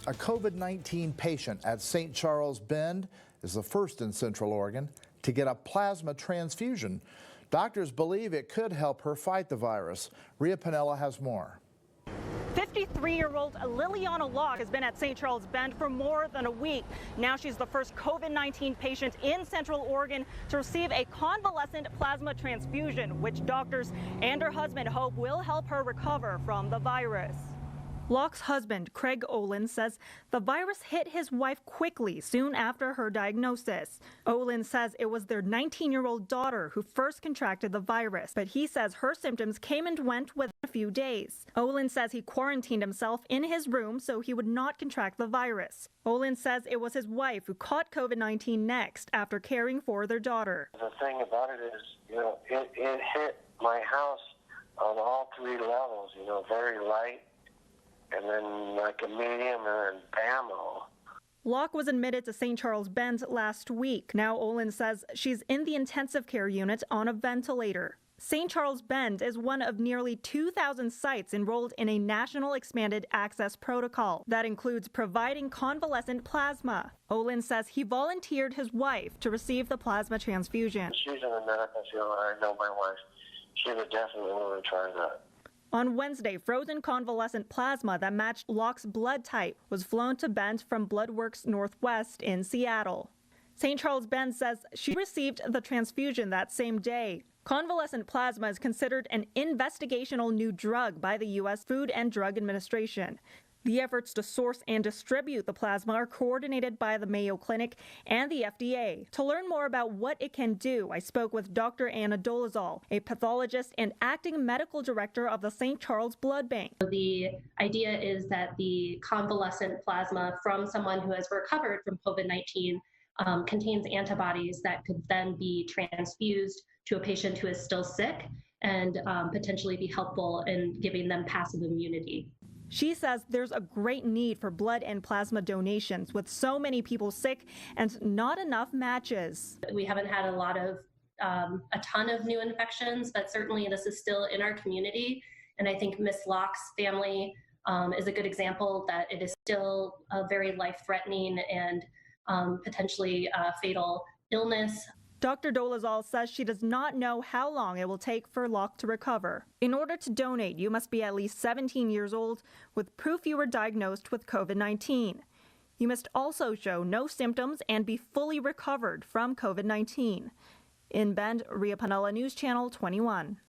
A COVID-19 patient at St. Charles Bend is the first in Central Oregon to get a plasma transfusion. Doctors believe it could help her fight the virus. Rhea Piniella has more. 53-year-old Liliana Locke has been at St. Charles Bend for more than a week. Now she's the first COVID-19 patient in Central Oregon to receive a convalescent plasma transfusion, which doctors and her husband hope will help her recover from the virus. Locke's husband, Craigolin, says the virus hit his wife quickly soon after her diagnosis. Olin says it was their 19-year-old daughter who first contracted the virus, but he says her symptoms came and went within a few days. Olin says he quarantined himself in his room so he would not contract the virus. Olin says it was his wife who caught COVID-19 next after caring for their daughter. The thing about it is, it hit my house on all three levels, very light, and then like a medium, and then bam-o. Locke was admitted to St. Charles Bend last week. Now Olin says she's in the intensive care unit on a ventilator. St. Charles Bend is one of nearly 2,000 sites enrolled in a national expanded access protocol that includes providing convalescent plasma. Olin says he volunteered his wife to receive the plasma transfusion. She's in the medical field. I know my wife. She would definitely want to try that. On Wednesday, frozen convalescent plasma that matched Locke's blood type was flown to Bend from BloodWorks Northwest in Seattle. St. Charles Bend says she received the transfusion that same day. Convalescent plasma is considered an investigational new drug by the U.S. Food and Drug Administration. The efforts to source and distribute the plasma are coordinated by the Mayo Clinic and the FDA. To learn more about what it can do, I spoke with Dr. Anna Dolezal, a pathologist and acting medical director of the St. Charles Blood Bank. The idea is that the convalescent plasma from someone who has recovered from COVID-19 contains antibodies that could then be transfused to a patient who is still sick and potentially be helpful in giving them passive immunity. She says there's a great need for blood and plasma donations with so many people sick and not enough matches. We haven't had a ton of new infections, but certainly this is still in our community. And I think Miss Locke's family is a good example that it is still a very life-threatening and potentially fatal illness. Dr. Dolezal says she does not know how long it will take for Locke to recover. In order to donate, you must be at least 17 years old with proof you were diagnosed with COVID-19. You must also show no symptoms and be fully recovered from COVID-19. In Bend, Rhea Piniella, News Channel 21.